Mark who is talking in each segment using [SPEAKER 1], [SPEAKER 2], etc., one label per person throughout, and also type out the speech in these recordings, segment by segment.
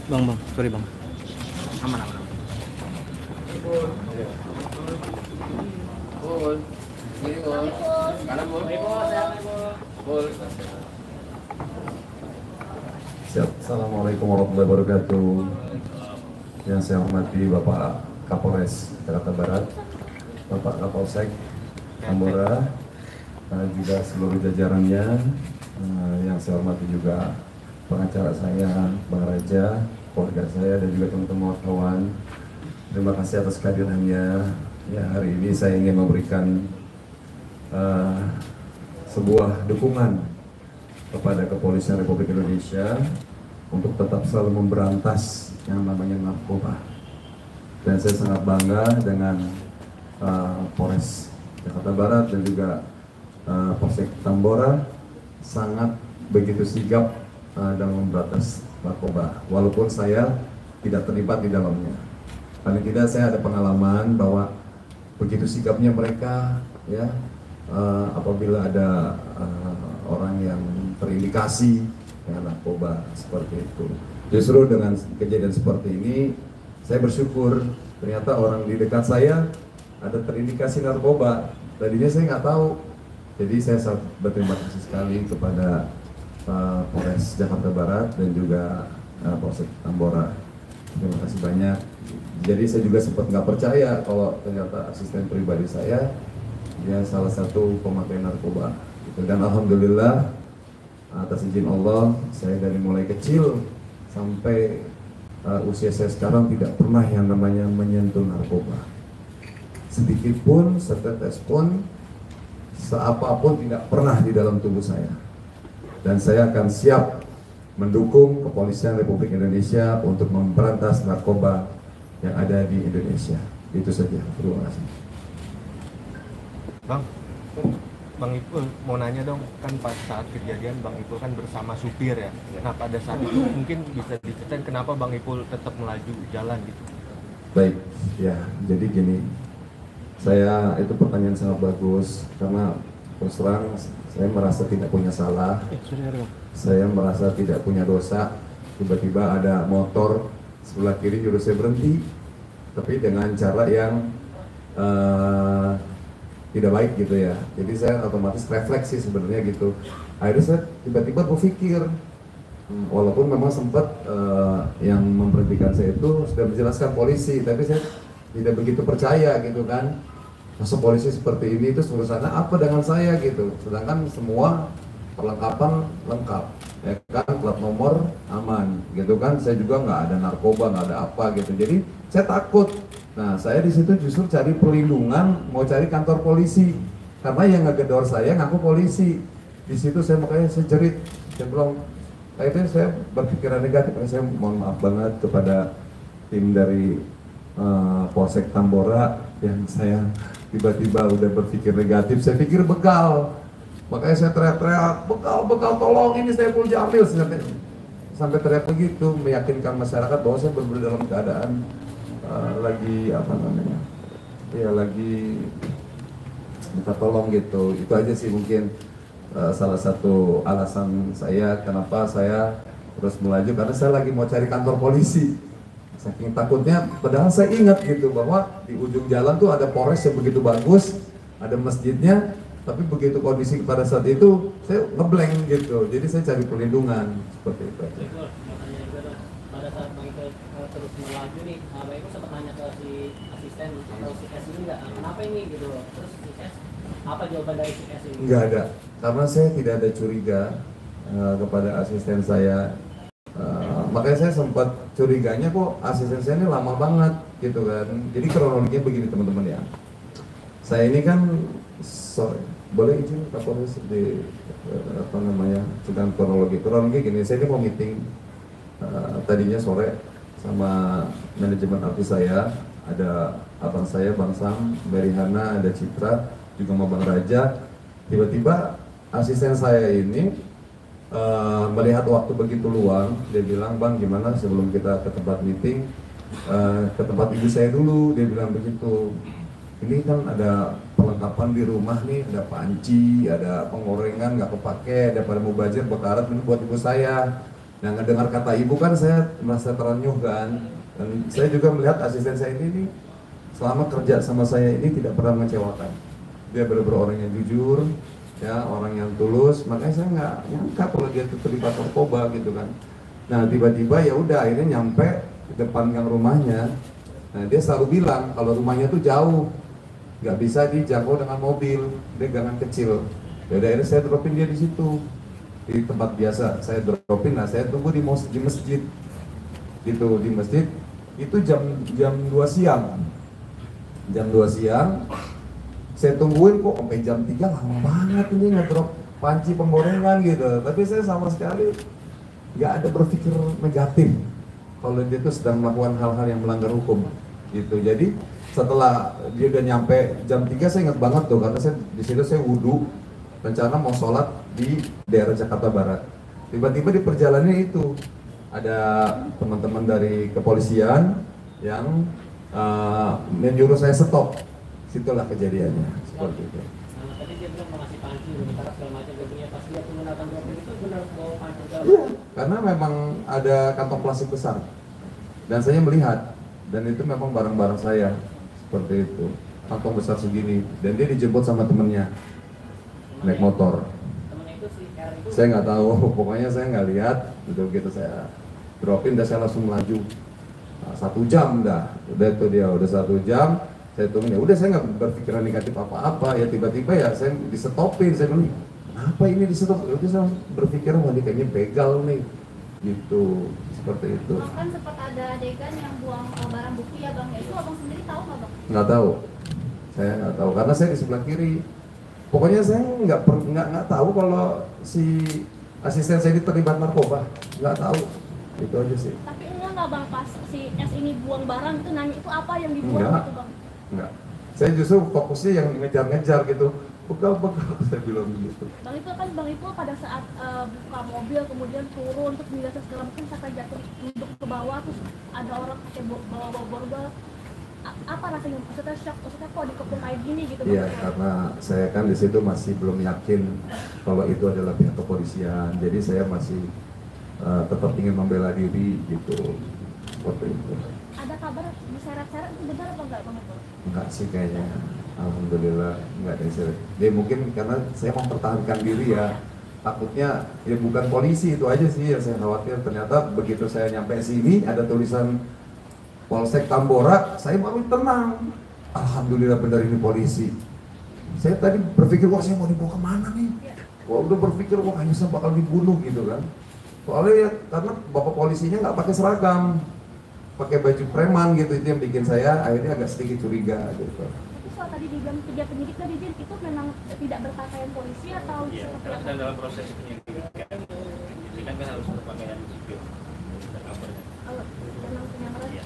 [SPEAKER 1] Bang, sorry bang. Aman.
[SPEAKER 2] Bol, ini bol, kanan bol, bol.
[SPEAKER 3] Siap. Assalamualaikum warahmatullahi wabarakatuh. Yang saya hormati Bapak Kapolres Jakarta Barat, Bapak Kapolsek Tambora, juga seluruh jajarannya. Yang saya hormati juga pengacara saya, Bang Raja, keluarga saya, dan juga teman-teman wartawan. Terima kasih atas kehadirannya. Ya, hari ini saya ingin memberikan sebuah dukungan kepada Kepolisian Republik Indonesia untuk tetap selalu memberantas yang namanya narkoba. Dan saya sangat bangga dengan Polres Jakarta Barat dan juga Polsek Tambora sangat begitu sigap dalam memberantas narkoba, walaupun saya tidak terlibat di dalamnya. Paling tidak saya ada pengalaman bahwa begitu sigapnya mereka, ya, apabila ada orang yang terindikasi dengan narkoba seperti itu. Justru dengan kejadian seperti ini, saya bersyukur ternyata orang di dekat saya ada terindikasi narkoba. Tadinya saya nggak tahu. Jadi saya sangat berterima kasih sekali kepada Polres Jakarta Barat dan juga Polsek Tambora. Terima kasih banyak. Jadi saya juga sempat nggak percaya kalau ternyata asisten pribadi saya dia salah satu pemakai narkoba. Dan alhamdulillah atas izin Allah, saya dari mulai kecil sampai usia saya sekarang tidak pernah yang namanya menyentuh narkoba. Sedikit pun, setetes pun, seapapun tidak pernah di dalam tubuh saya. Dan saya akan siap mendukung Kepolisian Republik Indonesia untuk memberantas narkoba yang ada di Indonesia. Itu saja. Terima kasih.
[SPEAKER 4] Bang Ipul mau nanya dong, kan pas saat kejadian Bang Ipul kan bersama supir ya. Nah pada saat itu mungkin bisa diceritain kenapa Bang Ipul tetap melaju jalan gitu.
[SPEAKER 3] Baik, ya jadi gini, saya itu pertanyaan sangat bagus karena terus terang saya merasa tidak punya salah, saya merasa tidak punya dosa. Tiba-tiba ada motor sebelah kiri nyuruh saya berhenti, tapi dengan cara yang tidak baik gitu ya. Jadi saya otomatis refleksi sebenarnya gitu. Akhirnya saya tiba-tiba berpikir, walaupun memang sempat yang memberhentikan saya itu sudah menjelaskan polisi, tapi saya tidak begitu percaya gitu kan. Masa polisi seperti ini itu suruh sana apa dengan saya gitu. Sedangkan semua perlengkapan lengkap, ya kan, plat nomor aman gitu kan. Saya juga nggak ada narkoba, nggak ada apa gitu. Jadi saya takut. Nah, saya di situ justru cari perlindungan, mau cari kantor polisi karena yang ngegedor saya ngaku polisi. Di situ saya makanya saya jerit, saya bilang, akhirnya saya berpikiran negatif. Saya mohon maaf banget kepada tim dari Polsek Tambora yang saya tiba-tiba udah berpikir negatif. Saya pikir begal, makanya saya teriak-teriak, begal, tolong ini saya Saiful Jamil, sampai teriak begitu, meyakinkan masyarakat bahwa saya benar-benar dalam keadaan lagi apa namanya, ya lagi minta tolong gitu. Itu aja sih mungkin salah satu alasan saya kenapa saya terus melaju, karena saya lagi mau cari kantor polisi. Saking takutnya, padahal saya ingat gitu bahwa di ujung jalan tuh ada Polres yang begitu bagus, ada masjidnya, tapi begitu kondisi pada saat itu saya ngeblank gitu. Jadi saya cari perlindungan seperti itu aja.
[SPEAKER 5] Pada saat Bang Ipul terus melaju nih, Bang Ipul sempat nanya ke si asisten atau si S ini nggak, kenapa ini gitu. Terus si S, apa jawaban dari si S ini?
[SPEAKER 3] Nggak ada, karena saya tidak ada curiga kepada asisten saya. Makanya saya sempat curiganya kok asisten saya ini lama banget gitu kan. Jadi kronologinya begini teman-teman ya. Saya ini kan boleh izin Kapolres di apa namanya sedang kronologi gini. Saya ini mau meeting tadinya sore sama manajemen artis saya, ada abang saya Bang Sam, Mary Hana, ada Citra, juga sama Bang Raja. Tiba-tiba asisten saya ini melihat waktu begitu luang, dia bilang, Bang gimana sebelum kita ke tempat meeting, ke tempat ibu saya dulu, dia bilang begitu. Ini kan ada perlengkapan di rumah nih, ada panci, ada penggorengan nggak kepake, ada pada mubazir bekarat ini buat ibu saya. Nah, ngedengar kata ibu kan saya merasa terenyuh kan. Dan saya juga melihat asisten saya ini selama kerja sama saya ini tidak pernah mengecewakan. Dia benar-benar orang yang jujur, ya, orang yang tulus. Makanya saya nggak nyangka kalau dia terlibat narkoba gitu kan. Nah, tiba-tiba ya udah akhirnya nyampe di depan gang rumahnya. Nah, dia selalu bilang kalau rumahnya tuh jauh, nggak bisa dijangkau dengan mobil, dia gangan kecil. Ya udah akhirnya saya dropin dia di situ, di tempat biasa saya dropin. Nah, saya tunggu di masjid gitu, di masjid itu jam 2 siang. Jam 2 siang saya tungguin kok sampai jam 3, lama banget ini ngedrop panci penggorengan gitu. Tapi saya sama sekali nggak ada berpikir negatif kalau dia itu sedang melakukan hal-hal yang melanggar hukum gitu. Jadi setelah dia udah nyampe jam 3, saya ingat banget tuh, karena saya di situ saya wudhu, rencana mau sholat di daerah Jakarta Barat. Tiba-tiba di perjalanan itu ada teman-teman dari kepolisian yang menyuruh saya stop. Situlah kejadiannya seperti itu.
[SPEAKER 5] Tadi dia bilang mau ngasih panci, sementara segala macam dia pas dia menggunakan dropin itu benar bawa panci.
[SPEAKER 3] Iya, karena memang ada kantong plastik besar dan saya melihat, dan itu memang barang-barang saya seperti itu, kantong besar segini, dan dia dijemput sama temennya naik motor.
[SPEAKER 5] Temennya itu si R itu.
[SPEAKER 3] Saya nggak tahu, pokoknya saya nggak lihat. Begitu saya dropin, dan saya langsung melaju. Nah, 1 jam dah, udah itu dia, udah 1 jam. Saya tunggu, ya udah saya nggak berpikiran negatif apa-apa. Ya tiba-tiba ya saya disetopin, saya bilang, kenapa ini disetop? Udah saya berpikir, wah ini kayaknya begal nih, gitu, seperti itu.
[SPEAKER 6] Bahkan sempat ada adegan yang buang barang bukti ya bang, itu abang sendiri tahu nggak bang?
[SPEAKER 3] Nggak tahu, saya nggak tahu karena saya di sebelah kiri. Pokoknya saya nggak tahu kalau si asisten saya ini terlibat narkoba, nggak tahu, itu aja sih.
[SPEAKER 6] Tapi enggak nggak bang, pas si S ini buang barang itu nanya itu apa yang dibuang
[SPEAKER 3] Enggak.
[SPEAKER 6] gitu bang?
[SPEAKER 3] Enggak, saya justru fokusnya yang ngejar-ngejar gitu, bekal-bekal, saya bilang begitu.
[SPEAKER 6] Bang itu kan bang itu pada saat buka mobil kemudian turun terus menjelaskan segala macam sampai jatuh duduk ke bawah, terus ada orang pakai bawa borgol. Apa rasanya? Maksudnya shock, maksudnya kok dikepung kayak gini gitu?
[SPEAKER 3] Iya, karena saya kan di situ masih belum yakin kalau itu adalah pihak kepolisian, jadi saya masih tetap ingin membela diri gitu, seperti itu.
[SPEAKER 6] Ada kabar diseret-seret itu benar apa enggak bang itu?
[SPEAKER 3] Enggak sih kayaknya, alhamdulillah enggak ada istilah. Dia mungkin karena saya mempertahankan diri ya, takutnya ya bukan polisi, itu aja sih yang saya khawatir. Ternyata begitu saya nyampe sini ada tulisan Polsek Tambora, saya baru tenang. Alhamdulillah benar ini polisi. Saya tadi berpikir, wah saya mau dibawa kemana nih? Wah udah berpikir, wah kayaknya saya bakal dibunuh gitu kan. Soalnya ya karena bapak polisinya nggak pakai seragam, pakai baju preman gitu, itu yang bikin saya akhirnya agak sedikit curiga gitu.
[SPEAKER 6] Terus kalau tadi dibilang 3 penyidik tadi itu memang tidak berpakaian polisi atau
[SPEAKER 7] Iya,
[SPEAKER 6] seperti
[SPEAKER 7] karena
[SPEAKER 6] apa?
[SPEAKER 7] sedang dalam proses penyelidikan, penyidikan kan harus berpakaian sipil.
[SPEAKER 6] Kalau memang penyamaran,
[SPEAKER 7] Iya.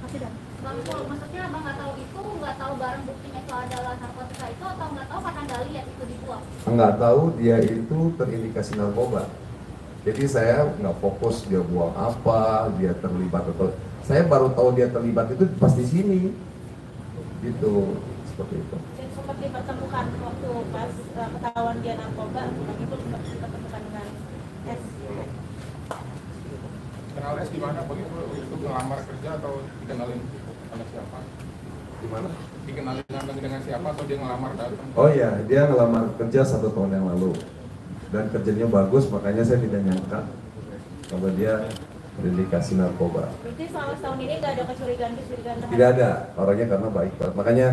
[SPEAKER 6] kasih dan.
[SPEAKER 8] Bang Pul, maksudnya abang nggak tahu itu, nggak tahu barang buktinya itu adalah narkotika itu, atau nggak tahu pas anda lihat itu dibuang?
[SPEAKER 3] Nggak tahu dia itu terindikasi narkoba. Jadi saya nggak fokus dia buang apa, dia terlibat atau, saya baru tahu dia terlibat itu pas di sini, gitu, seperti itu.
[SPEAKER 9] Dan sempat dipertemukan waktu pas ketahuan dia narkoba, Bang Ipul sempat dipertemukan dengan S.
[SPEAKER 10] Kenal S di mana? Bang Ipul itu ngelamar kerja atau dikenalin sama siapa?
[SPEAKER 3] Di mana?
[SPEAKER 10] Dikenalin dengan siapa atau dia ngelamar datang?
[SPEAKER 3] Oh iya, dia ngelamar kerja 1 tahun yang lalu. Dan kerjanya bagus, makanya saya tidak nyangka kalau dia terindikasi narkoba.
[SPEAKER 9] Berarti selama setahun ini nggak ada kecurigaan terhadap
[SPEAKER 3] Tidak ada, orangnya karena baik banget. Makanya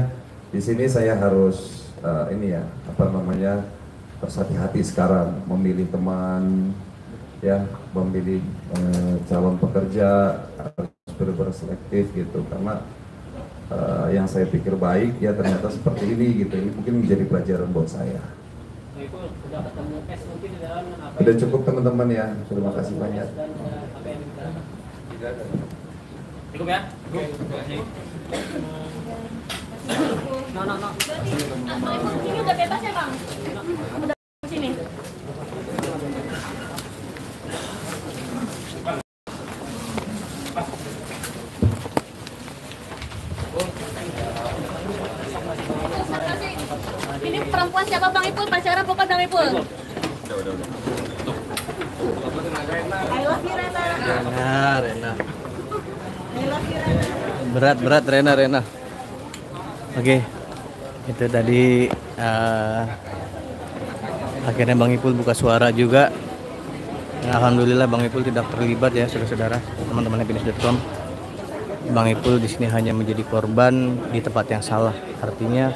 [SPEAKER 3] di sini saya harus ini ya, apa namanya, harus hati-hati sekarang memilih teman, ya, memilih calon pekerja, harus benar-benar selektif gitu. Karena yang saya pikir baik ya ternyata seperti ini gitu. Ini mungkin menjadi pelajaran buat saya.
[SPEAKER 5] Itu sudah ketemu S mungkin di dalam apa?
[SPEAKER 3] Sudah cukup teman-teman ya, terima kasih banyak.
[SPEAKER 5] Dan apa yang dibicarakan?
[SPEAKER 3] Tidak ada.
[SPEAKER 7] Cukup ya? Oke, terima kasih.
[SPEAKER 5] No.
[SPEAKER 6] Berarti Bang Ipul ini udah bebas ya bang? Udah di sini. Ini perempuan siapa Bang Ipul? Pacaran bukan Bang Ipul?
[SPEAKER 7] Udah.
[SPEAKER 9] I love you Rena.
[SPEAKER 1] Rena.
[SPEAKER 9] I love you Rena.
[SPEAKER 1] Berat Rena. Oke, itu tadi akhirnya Bang Ipul buka suara juga. Dan alhamdulillah Bang Ipul tidak terlibat ya, saudara-saudara, teman-teman happiness.com. Bang Ipul di sini hanya menjadi korban di tempat yang salah. Artinya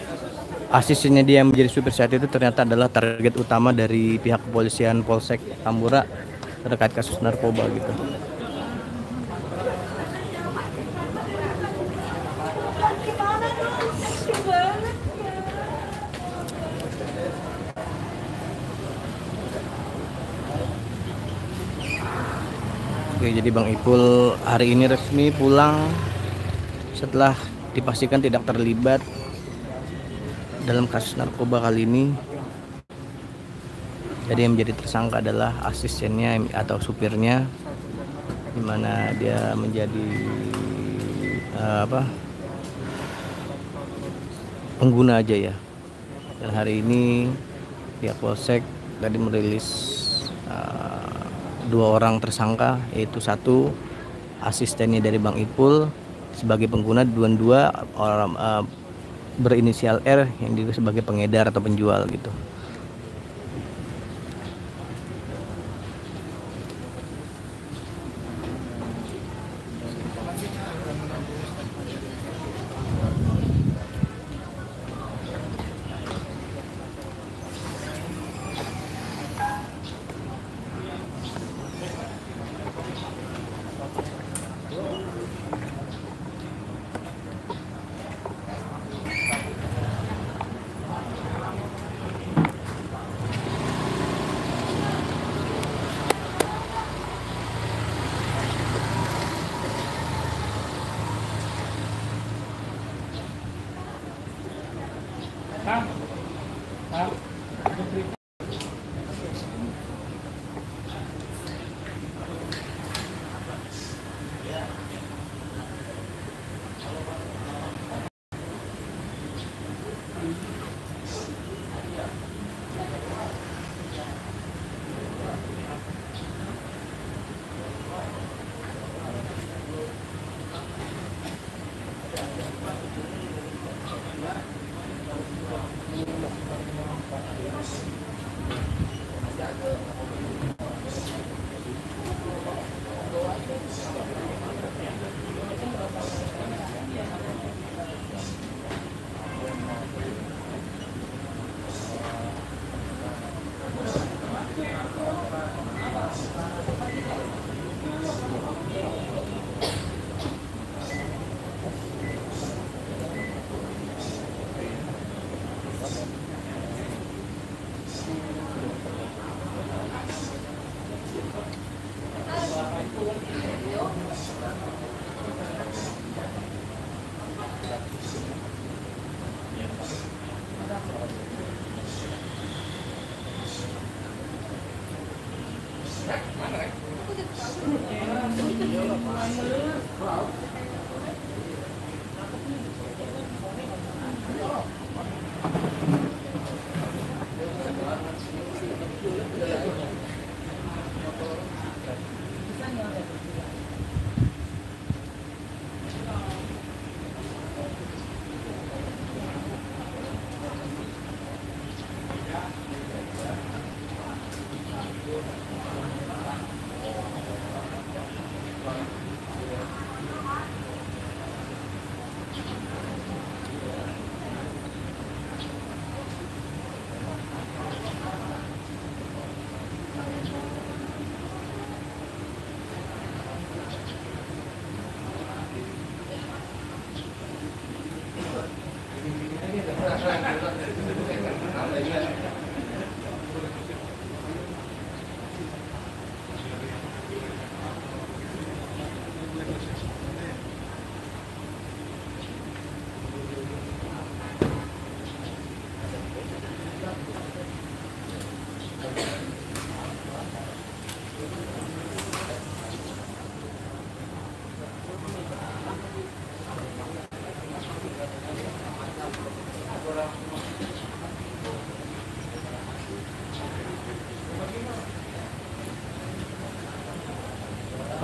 [SPEAKER 1] asistennya dia yang menjadi supir saat itu ternyata adalah target utama dari pihak kepolisian Polsek Tambora terkait kasus narkoba gitu. Oke, jadi Bang Ipul hari ini resmi pulang setelah dipastikan tidak terlibat dalam kasus narkoba kali ini. Jadi yang menjadi tersangka adalah asistennya atau supirnya, di mana dia menjadi pengguna aja ya. Dan hari ini pihak Polsek tadi merilis 2 orang tersangka, yaitu 1 asistennya dari Bang Ipul sebagai pengguna, 2 orang berinisial R yang juga sebagai pengedar atau penjual gitu.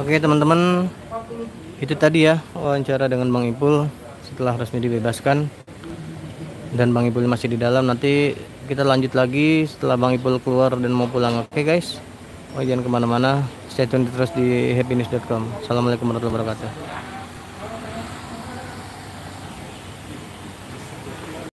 [SPEAKER 1] Oke teman-teman, itu tadi ya wawancara dengan Bang Ipul setelah resmi dibebaskan dan Bang Ipul masih di dalam. Nanti kita lanjut lagi setelah Bang Ipul keluar dan mau pulang. Oke guys, jangan kemana-mana, stay tune terus di happynews.com. Assalamualaikum warahmatullahi wabarakatuh.